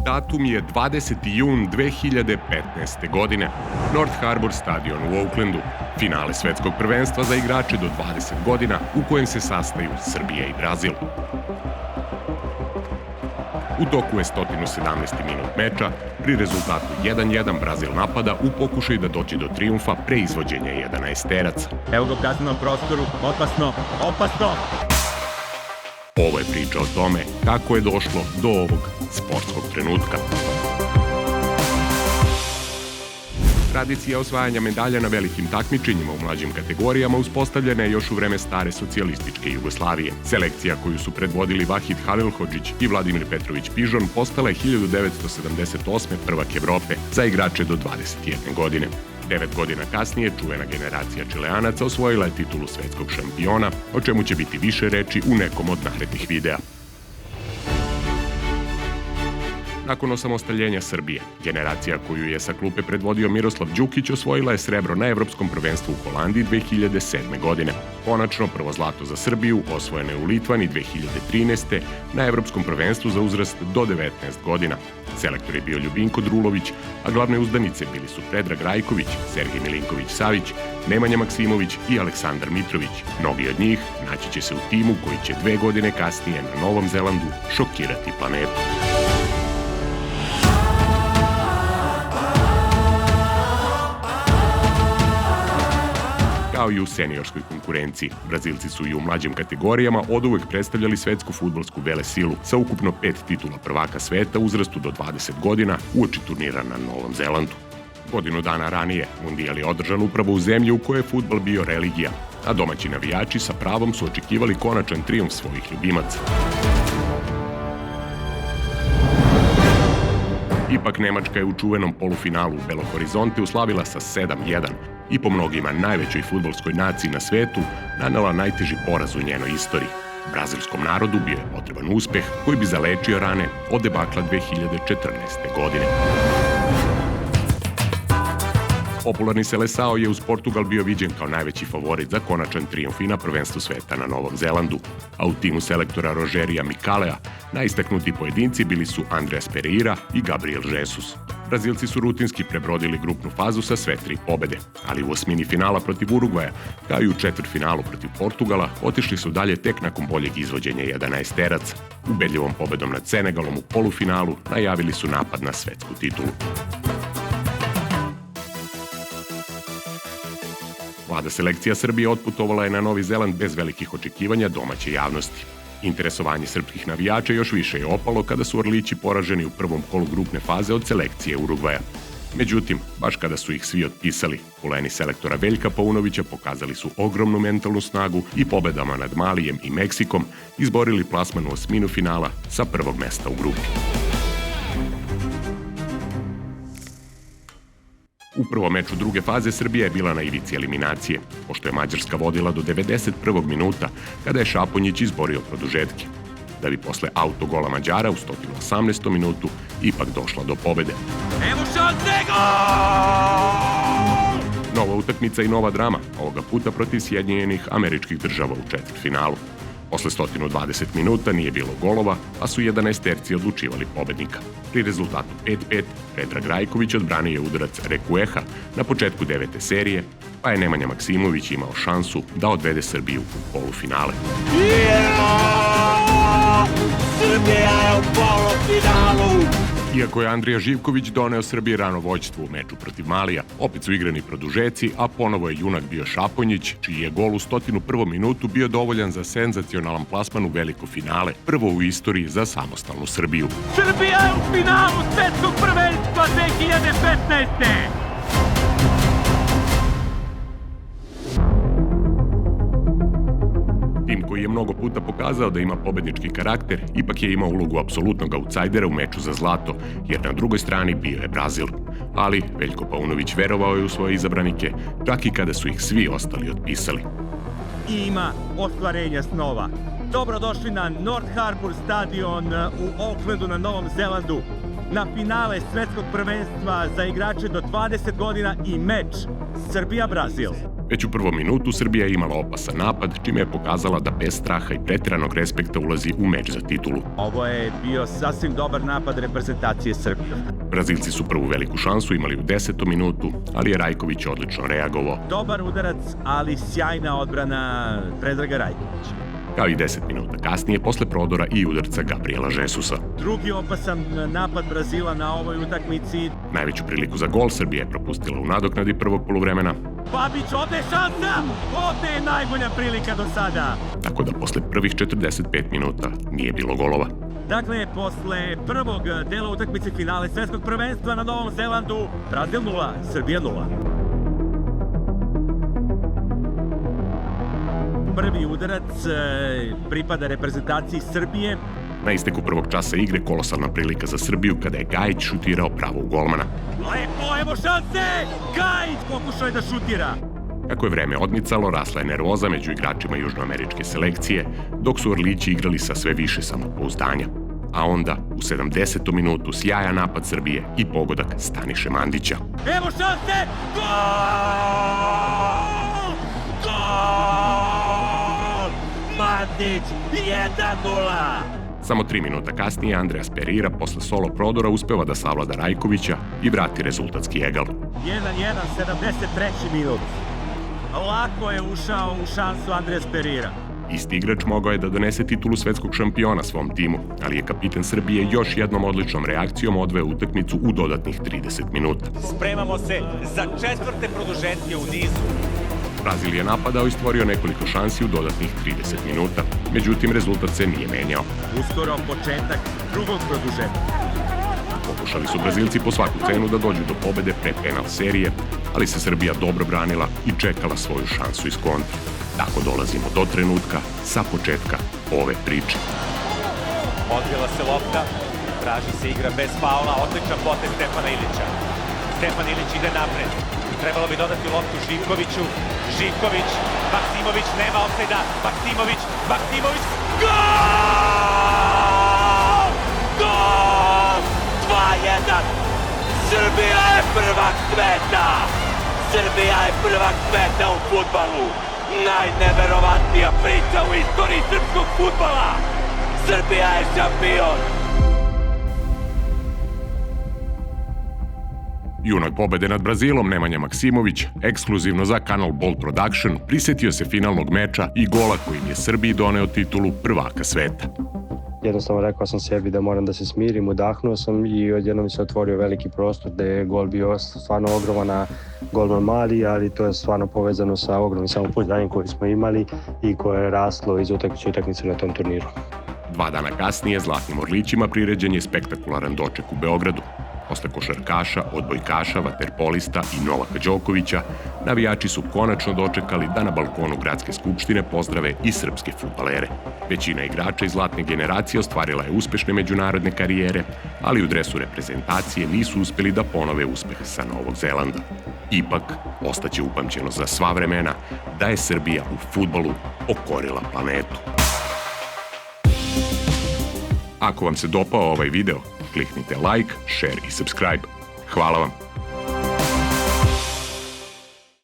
Datum je 20. jun 2015. godine. North Harbor stadion u Oaklandu. Finale svetskog prvenstva za igrače do 20 godina u kojem se sastaju Srbija i Brazil. U toku je 117. minut meča. Pri rezultatu 1:1 Brazil napada u pokušaju da dođe do trijumfa pre izvođenja 11-teraca. Evo ga u kaznenom prostoru, opasno! Ovo je priča o tome kako je došlo do ovog sportskog trenutka. Tradicija osvajanja medalja na velikim takmičenjima u mlađim kategorijama uspostavljena je još u vreme stare socijalističke Jugoslavije. Selekcija koju su predvodili Vahid Halilhodžić i Vladimir Petrović Pižon postala je 1978. prvak Evrope za igrače do 21 godine. 9 godina kasnije čuvena generacija Čileanaca osvojila je titulu svetskog šampiona, o čemu će biti više reči u nekom od narednih videa. Nakon osamostaljenja Srbije, generacija koju je sa klupe predvodio Miroslav Đukić osvojila je srebro na Evropskom prvenstvu u Holandiji 2007. godine. Konačno, prvo zlato za Srbiju osvojeno je u Litvani 2013. na Evropskom prvenstvu za uzrast do 19 godina. Selektor je bio Ljubinko Drulović, a glavne uzdanice bili su Predrag Rajković, Sergej Milinković-Savić, Nemanja Maksimović i Aleksandar Mitrović. Mnogi od njih naći će se u timu koji će 2 godine kasnije na Novom Zelandu šokirati planetu. Kao i u seniorskoj konkurenciji. Brazilci su i u mlađim kategorijama oduvek predstavljali svetsku fudbalsku velesilu sa ukupno 5 titula prvaka sveta u uzrastu do 20 godina uoči turnira na Novom Zelandu. Godinu dana ranije mundijal je održan upravo u zemlji u kojoj je fudbal bio religija, a domaći navijači sa pravom su očekivali konačan trijumf svojih ljubimaca. Ipak Nemačka je u čuvenom polufinalu u Belo Horizonte uslavila sa 7:1 i po mnogima najvećoj fudbalskoj naciji na svetu nanela najteži poraz u njenoj istoriji. Brazilskom narodu bio je potreban uspeh koji bi zalečio rane od debakla 2014. godine. Popularni Seleção je uz Portugal bio viđen kao najveći favorit za konačan trijumf i na prvenstvu sveta na Novom Zelandu, a u timu selektora Rogerija Mikalea najistaknuti pojedinci bili su Andreas Pereira i Gabriel Jesus. Brazilci su rutinski prebrodili grupnu fazu sa sve 3 pobede, ali u osmini finala protiv Urugvaja, kao i u četvrtfinalu protiv Portugala, otišli su dalje tek nakon boljeg izvođenja 11-teraca. Ubedljivom pobedom nad Senegalom u polufinalu najavili su napad na svetsku titulu. Mlada selekcija Srbije otputovala je na Novi Zeland bez velikih očekivanja domaće javnosti. Interesovanje srpskih navijača još više je opalo kada su Orlići poraženi u prvom kolu grupne faze od selekcije Urugvaja. Međutim, baš kada su ih svi otpisali, puleni selektora Veljka Paunovića pokazali su ogromnu mentalnu snagu i pobedama nad Malijem i Meksikom izborili plasman u osminu finala sa prvog mesta u grupi. U prvom meču druge faze Srbija je bila na ivici eliminacije, pošto je Mađarska vodila do 91. minuta, kada je Šaponjić izborio produžetke, da bi posle autogola Mađara u 118. minutu ipak došla do pobede. Evo šanse, gol! Nova utakmica i nova drama, ovoga puta protiv Sjedinjenih Američkih Država u četvrtfinalu. Posle 120 minuta nije bilo golova, a su 11-terci odlučivali pobednika. Pri rezultatu 5:5, Predrag Rajković odbranio je udarac Rekueha na početku 9. serije, pa je Nemanja Maksimović imao šansu da odvede Srbiju u polufinale. Srbija je u polufinalu! Iako je Andrija Živković doneo Srbiji rano vođstvo u meču protiv Malija, opet su igrani produžeci, a ponovo je junak bio Šaponjić, čiji je gol u 101. minutu bio dovoljan za senzacionalan plasman u veliko finale, prvo u istoriji za samostalnu Srbiju. Srbija je u finalu svetskog prvenstva 2015. Tim koji je mnogo puta pokazao da ima pobednički karakter, ipak je imao ulogu apsolutnog autsajdera u meču za zlato, jer na drugoj strani bio je Brazil. Ali Veljko Paunović verovao je u svoje izabranike, čak i kada su ih svi ostali otpisali. Ima ostvarenja snova. Dobrodošli na North Harbor stadion u Oaklandu na Novom Zelandu, na finale svetskog prvenstva za igrače do 20 godina i meč Srbija-Brazil. Već u prvom minutu Srbija je imala opasan napad, čime je pokazala da bez straha i pretjeranog respekta ulazi u meč za titulu. Ovo je bio sasvim dobar napad reprezentacije Srbije. Brazilci su prvu veliku šansu imali u 10. minutu, ali je Rajković odlično reagovao. Dobar udarac, ali sjajna odbrana Predraga Rajkovića. Kao i 10 minuta kasnije, posle prodora i udarca Gabriela Jesusa. Drugi opasan napad Brazila na ovoj utakmici. Najveću priliku za gol Srbija je propustila u nadoknadi prvog poluvremena. Babić, ovde je šansa! Ovde je najbolja prilika do sada! Tako da posle prvih 45 minuta nije bilo golova. Dakle, posle prvog dela utakmice finale svetskog prvenstva na Novom Zelandu, Brazil 0, Srbija 0. Prvi udarac pripada reprezentaciji Srbije. Na isteku prvog časa igre kolosalna prilika za Srbiju kada je Gajić šutirao pravo u golmana. Lepo, evo šanse! Gajić pokušao je da šutira. Kako je vreme odmicalo, rasla je nervoza među igračima južnoameričke selekcije, dok su Orlići igrali sa sve više samopouzdanja. A onda, u 70. minutu, sjajan napad Srbije i pogodak Staniše Mandića. Evo šanse! Gol! Gol! Mandić, 1:0! Samo 3 minuta kasnije Andreas Pereira posle solo prodora uspeva da savlada Rajkovića i vrati rezultatski egal. 1:1, 73. minut. Lako je ušao u šansu Andreas Pereira. Isti igrač mogao je da donese titulu svetskog šampiona svom timu, ali je kapiten Srbije još jednom odličnom reakcijom odveo utakmicu u dodatnih 30 minuta. Spremamo se za četvrte produžetke u nizu. Brazil je napadao i stvorio nekoliko šansi u dodatnih 30 minuta, međutim rezultat se nije menjao. Uskoro početak drugog produžetka. Pokušali su Brazilci po svaku cenu da dođu do pobede pre penal serije, ali se Srbija dobro branila i čekala svoju šansu iz kontra. Tako dolazimo do trenutka sa početka ove priče. Odvila se lopta, traži se igra bez faula, odličan potez Stefana Ilića. Stefan Ilić ide napred. Trebalo bi dodati loptu Živkoviću. Živković, Maksimović, nema ofsajda. Maksimović, gol! Gol! 2:1! Srbija je prvak sveta! Srbija je prvak sveta u fudbalu! Najneverovatnija priča u istoriji srpskog fudbala! Srbija je šampion! Junak pobede nad Brazilom, Nemanja Maksimović, ekskluzivno za kanal Bold Production, prisetio se finalnog meča i gola kojim je Srbiji doneo titulu prvaka sveta. Jednostavno rekao sam sebi da moram da se smirim, udahnuo sam i odjednom mi se otvorio veliki prostor gde je gol bio stvarno ogroman, a golman mali, ali to je stvarno povezano sa ogromnim samopouzdanjem koji smo imali i koje je raslo iz utakmice na tom turniru. 2 dana kasnije Zlatnim Orlićima priređen je spektakularan doček u Beogradu. Posle košarkaša, odbojkaša, vaterpolista i Novaka Đokovića, navijači su konačno dočekali da na balkonu Gradske skupštine pozdrave i srpske fudbalere. Većina igrača iz zlatne generacije ostvarila je uspešne međunarodne karijere, ali u dresu reprezentacije nisu uspeli da ponove uspeh sa Novog Zelanda. Ipak, ostaće upamćeno za sva vremena da je Srbija u fudbalu pokorila planetu. Ako vam se dopao ovaj video, kliknite like, share i subscribe. Hvala vam!